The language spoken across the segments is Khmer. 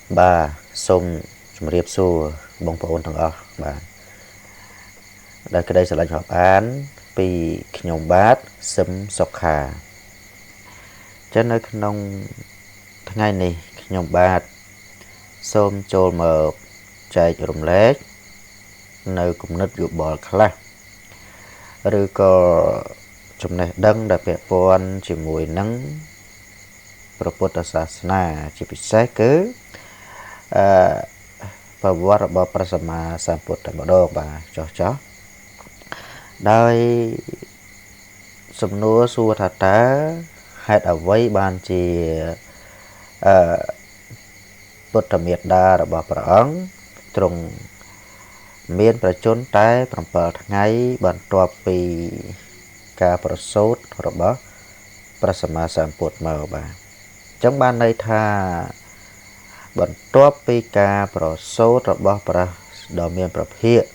Bà xôm chùm riêng xua bông bồn thằng bà đây cái đây sẽ là họp án vì nhóm bát xâm sọc khả cho nên nông ngày này nhóm bát xôm chôl mở chạy rùm lết nơi cũng nít dụ bỏ khá rồi có chùm này đăng đã bẹp bọn chỉ mùi nắng Praputa Sasana chỉ bị xét cứ và vua bà Prasama Samputa mà đô bà cho đời sum núa xua thật tá hãy ở với ban chỉ bút trầm miệt đa rồi bà ấn trùng miềnประชนតែ7ថ្ងៃបន្ទាប់ពីការប្រសូតរបស់ព្រះសម្មាសម្ពុទ្ធមកបាទអញ្ចឹងបានន័យថាបន្ទាប់ពីការប្រសូតរបស់ព្រះដ៏មានព្រះភិក្ខ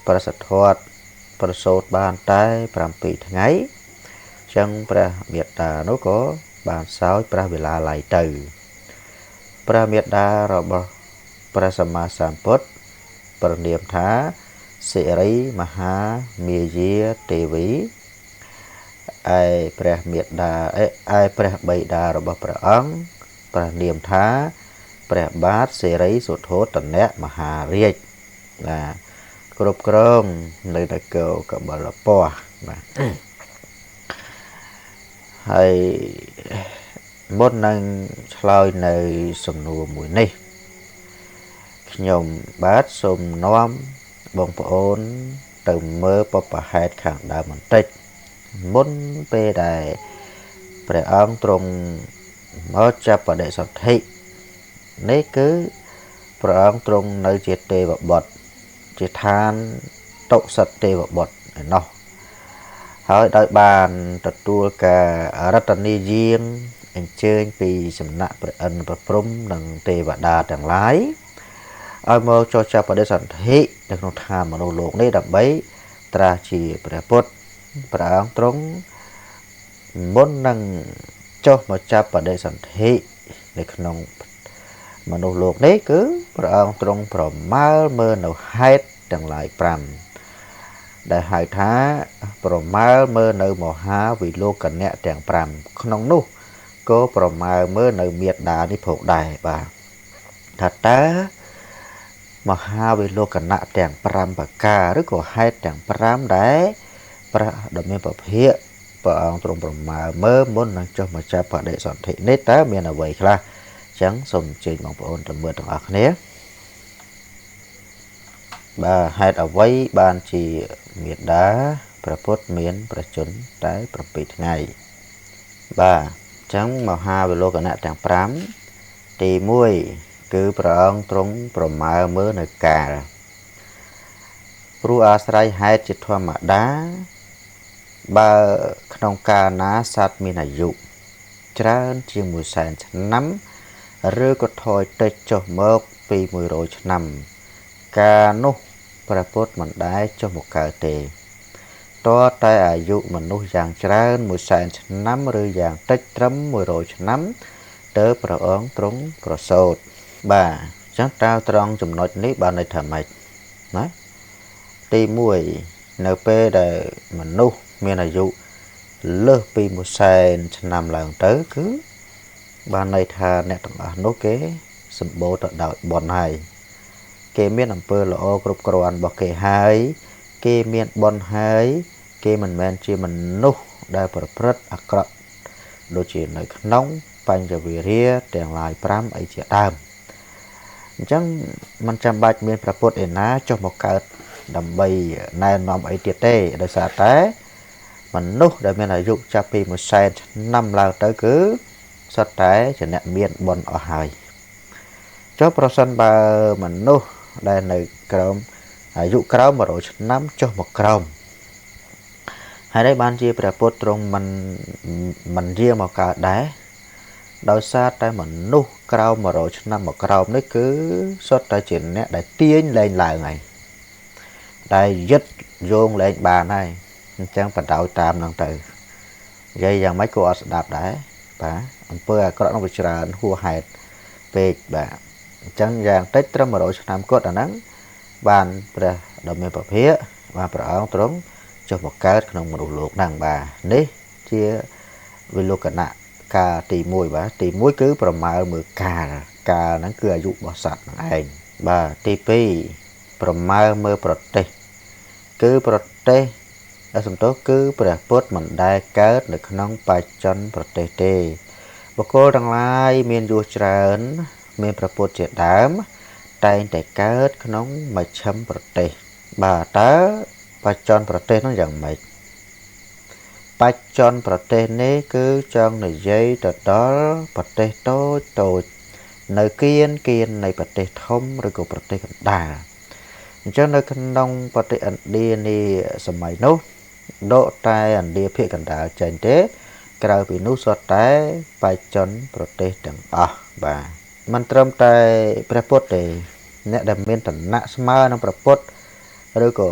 ព្រះសទ្ធត្ថប្រសូតបានតែ7ថ្ងៃអញ្ចឹងព្រះមេត្តានោះក៏បានសោយព្រះវិឡាល័យទៅព្រះមេត្តារបស់ព្រះសម្មាសម្ពុទ្ធប្រនាមថាសិរីមហាមាយាទេវីឯព្រះមេត្តាឯព្រះបិតារបស់ព្រះអង្គប្រនាមថាព្រះបាទសិរីសុទ្ធោទនៈមហារាជណាគ្រប់គ្រងនៅនគរកបលពស្បាទហើយមុននឹងឆ្លើយនៅសំណួរមួយនេះខ្ញុំបាទសូមនាំបងប្អូនទៅមើលបបហេតុខាងដើមបន្តិចមុនពេលដែលព្រះអង្គទ្រង់មកចាប់បដិសន្ធិនេះគឺព្រះអង្គទ្រង់នៅជាទេវបុត្រជាឋានតុសិតទេវបុត្រឯណោះហើយដោយបានទទួលការរតនីយាងអញ្ជើញពីសំណាក់ព្រះឥន្ទព្រះព្រហ្មនិងទេវតាទាំងឡាយឲ្យមកចុះចាប់បដិសន្ធិនៅក្នុងឋានមនុស្សលោកនេះដើម្បីត្រាស់ជាព្រះពុទ្ធព្រះអង្គទ្រង់មុននឹងចុះមកចាប់បដិសន្ធិនៅក្នុងមនុស្សលោកនេះគឺព្រះអង្គទ្រង់ប្រមាលមើលនៅហេតុទាំងឡាយ5ដែលហៅថាប្រមាលមើលនៅមហាវិលោកនៈទាំង5ក្នុងនោះក៏ប្រមាលមើលនៅមេត្តានេះផងដែរបាទថាតើមហាវិលោកនៈទាំង5ប្រការឬក៏ហេតុទាំង5ដែរព្រះដ៏មានពភៈព្រះអង្គទ្រង់ប្រមាលមើលមុននឹងចុះមកចាប់បដិសន្ធិនេះតើមានអ្វីខ្លះអញ្ចឹងសូមអញ្ជើញបងប្អូនទៅមើលទាំងអស់គ្នាបាទហេតុអ្វីបានជាមេត្តាព្រះពុទ្ធមានប្រជជនតែ7ថ្ងៃបាទអញ្ចឹងមហាវិលោកនៈទាំង5ទី1គឺព្រះអង្គទ្រង់ប្រមាលមើលនៅកាលព្រោះអាស្រ័យហេតុជាធម្មតាបើក្នុងកាលណាសត្វមានអាយុច្រើនជាង100,000ឆ្នាំឬក៏ថយតិចចុះមកពី100ឆ្នាំកាលនោះព្រះពុទ្ធមិនដែលចុះមកកើតទេតើតែអាយុមនុស្សយ៉ាងច្រើន100,000ឆ្នាំឬយ៉ាងតិចត្រឹម100ឆ្នាំទើបព្រះអង្គទ្រង់ប្រសូតបាទអញ្ចឹងតើត្រង់ចំណុចនេះបានន័យថាម៉េចណាទី1នៅពេលដែលមនុស្សមានអាយុលើសពី100,000ឆ្នាំឡើងទៅគឺបានន័យថាអ្នកទាំងអស់នោះគេសម្បូរទៅដោយបុណ្យហើយគេមានអំពើល្អគ្រប់គ្រាន់របស់គេហើយគេមានបុណ្យហើយគេមិនមែនជាមនុស្សដែលប្រព្រឹត្តអាក្រក់ដូចជានៅក្នុងបញ្ញវេរាទាំងឡាយ5អីជាដើមអញ្ចឹងมันចាំបាច់មានព្រះពុទ្ធឯណាចុះមកកើតដើម្បីណែនាំអីទៀតទេដោយសារតែមនុស្សដែលមានអាយុចាប់ពី100,000ឆ្នាំឡើងទៅគឺសុទ្ធតែជាអ្នកមានបុណ្យអស់ហើយចុះប្រសិនបើមនុស្សដែលនៅក្រោមអាយុក្រោម100ឆ្នាំចុះមកក្រោមហើយđâyបានជាព្រះពុទ្ធទ្រង់មិនយាងមកកើតដែរដោយសារតែមនុស្សក្រោម100ឆ្នាំមកក្រោមនេះគឺសុទ្ធតែជាអ្នកដែលទាញលែងឡើងហើយដែលយឹតយោងលែងបានហើយអញ្ចឹងបដ ாய் តាមនឹងទៅនិយាយយ៉ាងម៉េចក៏អត់ស្ដាប់ដែរបាទអំពើអាក្រក់នោះវាច្រើនហួសហេតុ ពេកបាទអញ្ចឹងយ៉ាងតិចត្រឹម100ឆ្នាំគត់អាហ្នឹងបានព្រះដ៏មានពភៈបានព្រះអង្គទ្រង់ចុះមកកើតក្នុងមនុស្សលោកហ្នឹងបាទនេះជាវិលោកណៈកាលទី1បាទទី1គឺប្រមើលមើលកាលហ្នឹងគឺអាយុរបស់សត្វហ្នឹងឯងបាទទី2ប្រមើលមើលប្រទេសគឺប្រទេសសំទោសគឺព្រះពុទ្ធមិនដែលកើតនៅក្នុងបច្ចុប្បន្នប្រទេសទេបុគ្គលទាំងឡាយមានយសច្រើនមានព្រះពុទ្ធជាដើមតែងតែកើតក្នុងមជ្ឈិមប្រទេសបាទតើបច្ចុប្បន្នប្រទេសនោះយ៉ាងម៉េចបច្ចុប្បន្នប្រទេសនេះគឺចង់និយាយទៅដល់ប្រទេសតូចនៅគៀននៃប្រទេសធំឬក៏ប្រទេសកណ្ដាលអញ្ចឹងនៅក្នុងប្រទេសឥណ្ឌានេះសម័យនោះដកតែឥណ្ឌាភាគកណ្ដាលចេញទេក្រៅពីនោះសុទ្ធតែបច្ចុប្បន្នប្រទេសទាំងអស់បាទមិនត្រឹមតែព្រះពុទ្ធទេអ្នកដែលមានឋានៈស្មើនឹងព្រះពុទ្ធឬក៏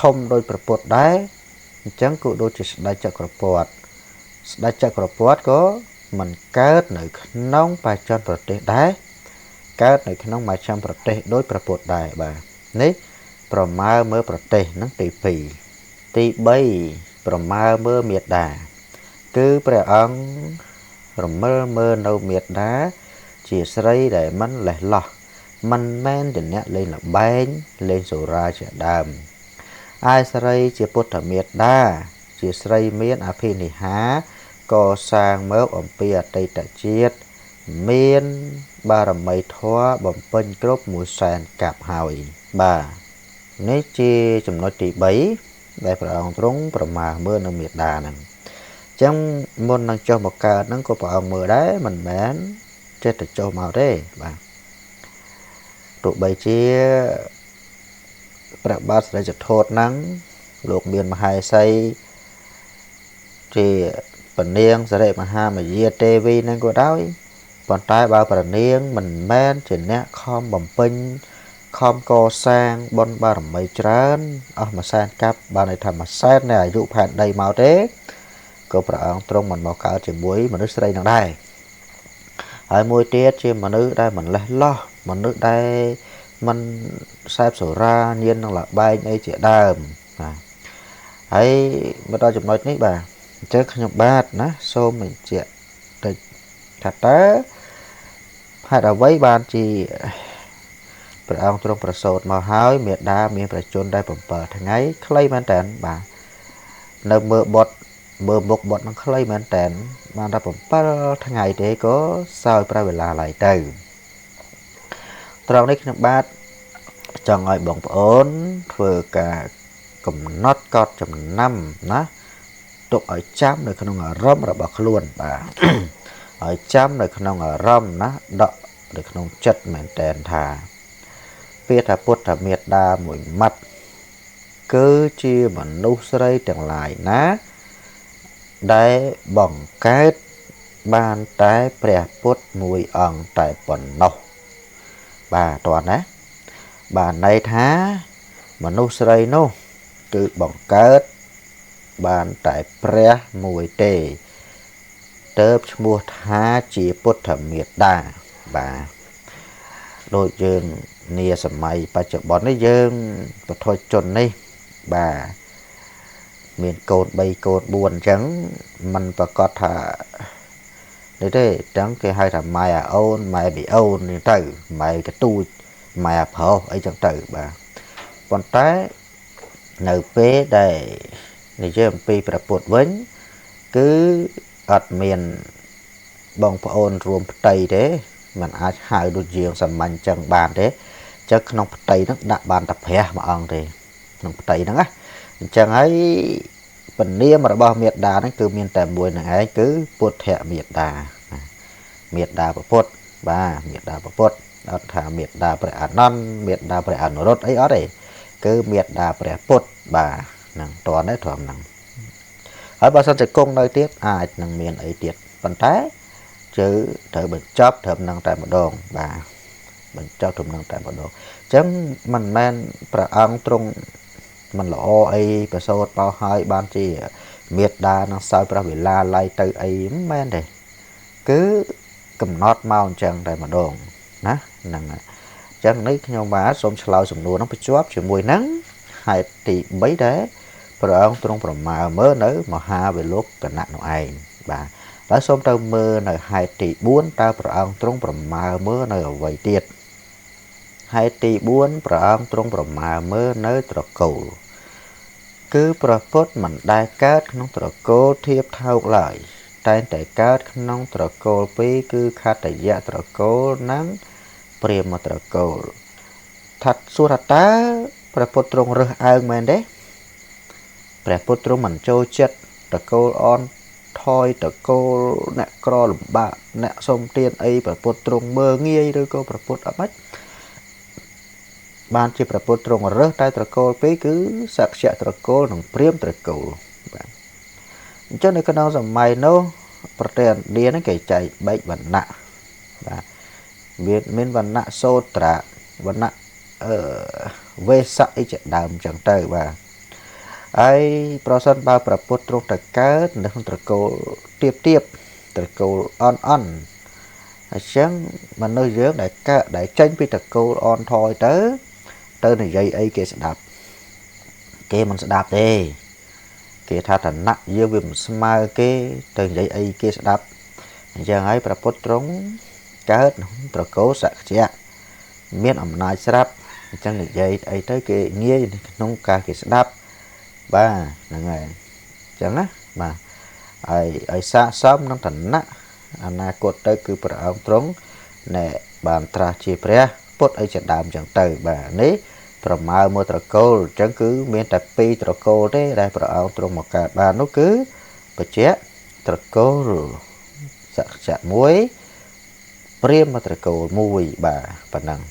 ធំដោយព្រះពុទ្ធដែរអញ្ចឹងក៏ដូចជាស្ដេចចក្រពត្តិក៏មិនកើតនៅក្នុងបច្ចុប្បន្នប្រទេសដែរកើតនៅក្នុងមជ្ឈិមប្រទេសដោយព្រះពុទ្ធដែរបាទនេះប្រមើលមើលប្រទេសហ្នឹងទី2ទី3ប្រមើលមើលមេដាគឺព្រះអង្គរមិលមើលនៅមេដាជាស្រីដែលមិនលេះលោះមិនមែនជាអ្នកលេងល្បែងលេងសូរាជាដើមឯស្រីជាពុទ្ធមេដាជាស្រីមានអភិនិហាកសាងមកអំពីអតីតជាតិមានបារមីធម៌បំពេញគ្រប់100,000កាប់ហើយបាទនេះជាចំណុចទី3ដែលព្រះអង្គទ្រង់ប្រមាណមើលនៅមេដាហ្នឹងអញ្ចឹងមុននឹងចុះមកកើតហ្នឹងក៏ព្រះអង្គមើលដែរមិនមែនចេះតែចុះមកទេបាទទោះបីជាព្រះបាទស្រីចធោតហ្នឹងលោកមានមហេសីជាពនាងសិរិមហាមយាទេវីហ្នឹងក៏ដោយប៉ុន្តែបើព្រះនាងមិនមែនជាអ្នកខំបំពេញខំកសាងបុណ្យបារមីច្រើនអស់100,000កាប់បានន័យថា100,000នៃអាយុផែនដីមកទេក៏ព្រះអង្គទ្រង់មិនមកកើតជាមួយមនុស្សស្រីនឹងដែរហើយមួយទៀតជាមនុស្សដែលមិនលេះលោះមនុស្សដែលមិនខ្សែបសូរាញៀននឹងលបែងអីជាដើមបាទហើយមកដល់ចំណុចនេះបាទអញ្ចឹងខ្ញុំបាទណាសូមបញ្ជាក់តិចថាតើហេតុអ្វីបានជាព្រះអង្គទ្រង់ប្រសូតមកហើយមេដាមានប្រជញ្ញได้7ថ្ងៃខ្លីមែនតើបាទនៅមើលបុត្រមើលមុខបុត្រនឹងខ្លីមែនតើបានតែ7ថ្ងៃទេក៏សោយប្រើเวลาឡើយទៅត្រង់នេះខ្ញុំបាទចង់ឲ្យបងប្អូនធ្វើការកំណត់កត់ចំណាំណាទុកឲ្យចាំនៅក្នុងអារម្មណ៍របស់ខ្លួនបាទឲ្យចាំនៅក្នុងអារម្មណ៍ណាដកនៅក្នុងចិត្តមែនតើថាពាក្យថាពុទ្ធមេត្តាមួយម៉ាត់គឺជាមនុស្សស្រីទាំងឡាយណាដែលបង្កើតបានតែព្រះពុទ្ធមួយអង្គតែប៉ុណ្ណោះបាទតោះណាបាទន័យថាមនុស្សស្រីនោះគឺបង្កើតបានតែព្រះមួយទេទើបឈ្មោះថាជាពុទ្ធមេត្តាបាទដូចយើងនាសម័យបច្ចុប្បន្ននេះយើងពុទ្ធជននេះបាទមានកូន3កូន4អញ្ចឹងมันប្រកាសថានេះទេអញ្ចឹងគេហៅថាម៉ែអាអូនម៉ែប៊ីអូននេះទៅម៉ែកទូចម៉ែអាប្រុសអីចឹងទៅបាទប៉ុន្តែនៅពេលដែលនិយាយអំពីព្រះពុទ្ធវិញគឺអត់មានបងប្អូនរួមផ្ទៃទេมันអាចហៅដូចយើងសាមញ្ញចឹងបានទេចឹងក្នុងផ្ទៃហ្នឹងដាក់បានតែព្រះមួយអង្គទេក្នុងផ្ទៃហ្នឹងណាអញ្ចឹងហើយពនាមរបស់មេត្តាហ្នឹងគឺមានតែមួយនឹងឯងគឺពុទ្ធមេត្តាមេត្តាពុទ្ធបាទមេត្តាពុទ្ធអត់ថាមេត្តាព្រះអានន្ទមេត្តាព្រះអនុរុទ្ធអីអត់ទេគឺមេត្តាព្រះពុទ្ធបាទហ្នឹងតើនេះត្រឹមហ្នឹងហើយបើសិនជាគង់នៅទៀតអាចនឹងមានអីទៀតប៉ុន្តែជើត្រូវបញ្ចប់ត្រឹមហ្នឹងតែម្ដងបាទបញ្ចប់ត្រឹមហ្នឹងតែម្ដងអញ្ចឹងមិនមែនព្រះអង្គទ្រង់មិនល្អអីប្រសូតបោហើយបានជាមេត្តានឹងសោយព្រះវិឡាឡៃទៅអីមិនមែនទេគឺ កំណត់មកអញ្ចឹងតែម្ដងណាហ្នឹងហើយអញ្ចឹងនេះខ្ញុំបាទសូមឆ្លើយសំណួរហ្នឹងបញ្ជាប់ជាមួយនឹងហេតុទី3ដែរព្រះអង្គទ្រង់ប្រមាលមើលនៅមហាវិលោកគណៈនោះឯងបាទហើយសូមទៅមើលនៅហេតុទី4តើព្រះអង្គទ្រង់ប្រមាលមើលនៅអ្វីទៀតហេតុទី4ព្រះអង្គទ្រង់ប្រមាលមើលនៅត្រកូលគឺព្រះពុទ្ធមិនដែលកើតក្នុងត្រកូលធៀបថោកឡើយតែងតែកើតក្នុងត្រកូលពីរគឺខត្តយៈត្រកូលនិងព្រាហ្មណ៍ត្រកូលថាសួរថាតើព្រះពុទ្ធទ្រង់រើសអើងមែនទេព្រះពុទ្ធទ្រង់មិនចូលចិត្តត្រកូលអនថយត្រកូលអ្នកក្រលំបាកអ្នកសុំទានអីព្រះពុទ្ធទ្រង់មើងងាយឬក៏ព្រះពុទ្ធអត់ម៉េចបានជាព្រះពុទ្ធទ្រង់រើសតែត្រកូលពីរគឺសក្យត្រកូលនិងព្រាហ្មណ៍ត្រកូលបាទអញ្ចឹងនៅក្នុងសម័យនោះប្រទេសឥណ្ឌាហ្នឹងគេចែកបែកវណ្ណៈបាទវាមានវណ្ណៈសូត្រៈវណ្ណៈវេសៈអីជាដើមអញ្ចឹងទៅបាទហើយប្រសិនបើព្រះពុទ្ធទ្រង់តែកើតនៅក្នុងត្រកូលទៀបត្រកូលអន់អញ្ចឹងមនុស្សយើងដែលកើតដែលចេញពីត្រកូលអនថយទៅនិយាយអីគេស្ដាប់គេមិនស្ដាប់ទេគេថាឋានៈយើងវាមិនស្មើគេទៅនិយាយអីគេស្ដាប់អញ្ចឹងហើយព្រះពុទ្ធទ្រង់កើតត្រកូលសក្យៈមានអំណាចស្រាប់អញ្ចឹងនិយាយអីទៅគេងាយក្នុងការគេស្ដាប់បាទហ្នឹងហើយអញ្ចឹងណាបាទឲ្យស័ក្តិសមនឹងឋានៈអនាគតទៅគឺព្រះអង្គទ្រង់ណែបានត្រាស់ជាព្រះពុទ្ធអីជាដើមអញ្ចឹងទៅបាទនេះប្រមាលមើលត្រកូលអញ្ចឹងគឺមានតែ2ត្រកូលទេដែលព្រះអង្គទ្រង់មកកើតបាននោះគឺបច្ចៈត្រកូលសក្យៈ1ព្រាហ្មណ៍ត្រកូល1បាទប៉ុណ្ណឹង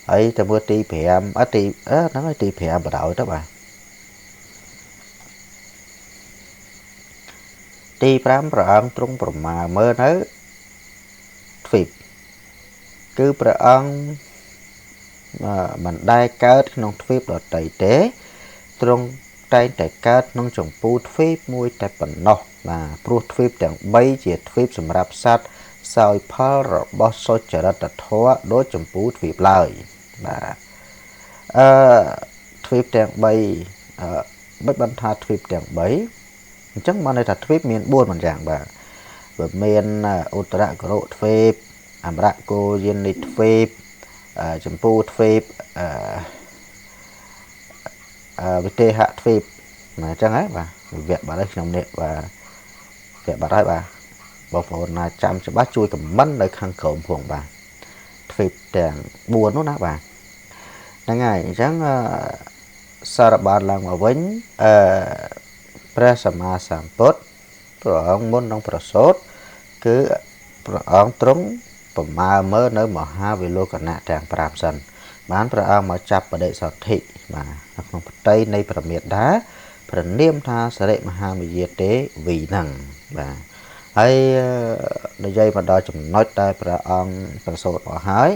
ហើយទៅមើលទី5ហ្នឹងហើយទី5បដ ாய் ទៅបាទទី5ព្រះអង្គទ្រង់ប្រមាលមើលនៅទ្វីបគឺព្រះអង្គមិនដែលកើតក្នុងទ្វីបដទៃទេទ្រង់តែងតែកើតក្នុងចម្ពោះទ្វីបមួយតែប៉ុណ្ណោះបាទព្រោះទ្វីបទាំង3ជាទ្វីបសម្រាប់សត្វសោយផលរបស់សុចរិតធម៌ដូចចម្ពោះទ្វីបឡើយបាទទ្វីបទាំង3មិនបានថាទ្វីបទាំង3អញ្ចឹងបានន័យថាទ្វីបមាន4មិនយ៉ាងបាទវាមានឧត្តរកុរទ្វីបអមរកោយានិទ្វីបចម្ពោះទ្វីបវិទេហទ្វីបអញ្ចឹងហ៎បាទវគ្គបាត់ហើយខ្ញុំនេះបាទវគ្គបាត់ហើយបាទបងប្អូនណាចាំច្បាស់ជួយខមមិននៅខាងក្រោមផងបាទទ្វីបទាំង4នោះណាបាទហ្នឹងហើយអញ្ចឹងសារបានឡើងមកវិញព្រះសម្មាសម្ពុទ្ធព្រះអង្គមុននឹងប្រសូតគឺព្រះអង្គទ្រង់ប្រមាលមើលនៅមហាវិលោកណៈទាំង5សិនបានព្រះអង្គមកចាប់បដិសន្ធិបាទនៅក្នុងផ្ទៃនៃព្រះមេដាព្រះនាមថាសរិមហាមយាទេវីហ្នឹងបាទហើយនិយាយមកដល់ចំណុចដែលព្រះអង្គប្រសូតមកហើយ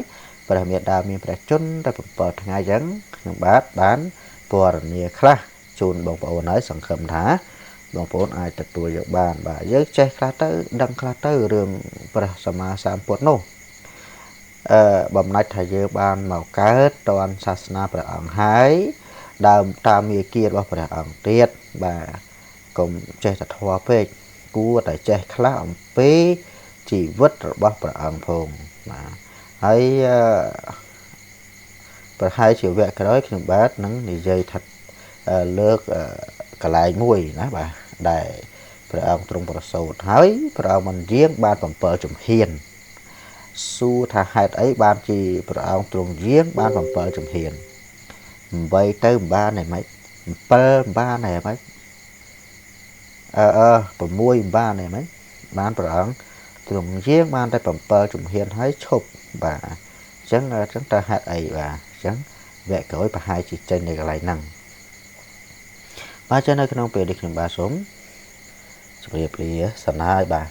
ព្រះមេដាមានព្រះជន្មតែ7ថ្ងៃអញ្ចឹងខ្ញុំបាទបានពណ៌នាខ្លះជូនបងប្អូនហើយសង្ឃឹមថាបងប្អូនអាចទទួលយកបានបាទយើងចេះខ្លះទៅដឹងខ្លះទៅរឿងព្រះសម្មាសម្ពុទ្ធនោះបំណាច់ថាយើងបានមកកើតតនសាសនាព្រះអង្គហើយដើមតាមមាគ៌ារបស់ព្រះអង្គទៀតបាទកុំចេះតែធွာពេកគួរតែចេះខ្លះអំពីជីវិតរបស់ព្រះអង្គផងបាទហើយប្រហែលជាវគ្គក្រោយខ្ញុំបាទនឹងនិយាយថាលើកកន្លែងមួយណាបាទដែលព្រះអង្គទ្រង់ប្រសូតហើយព្រះអង្គមិនយាងបាន7ជំហានសួរថាហេតុអីបានជាព្រះអង្គទ្រង់យាងបាន7ជំហាន8ទៅបានហើយម៉េច7បានហើយម៉េច6បានហើយម៉េចបានព្រះអង្គទ្រង់យាងបានតែ7ជំហានហើយឈប់បាទអញ្ចឹងតើហេតុអីបាទអញ្ចឹងវគ្គក្រោយប្រហែលជាចេញនៅកន្លែងហ្នឹងបាទចឹងនៅក្នុងពេលនេះខ្ញុំបាទសូមជម្រាបលាសិនហើយបាទ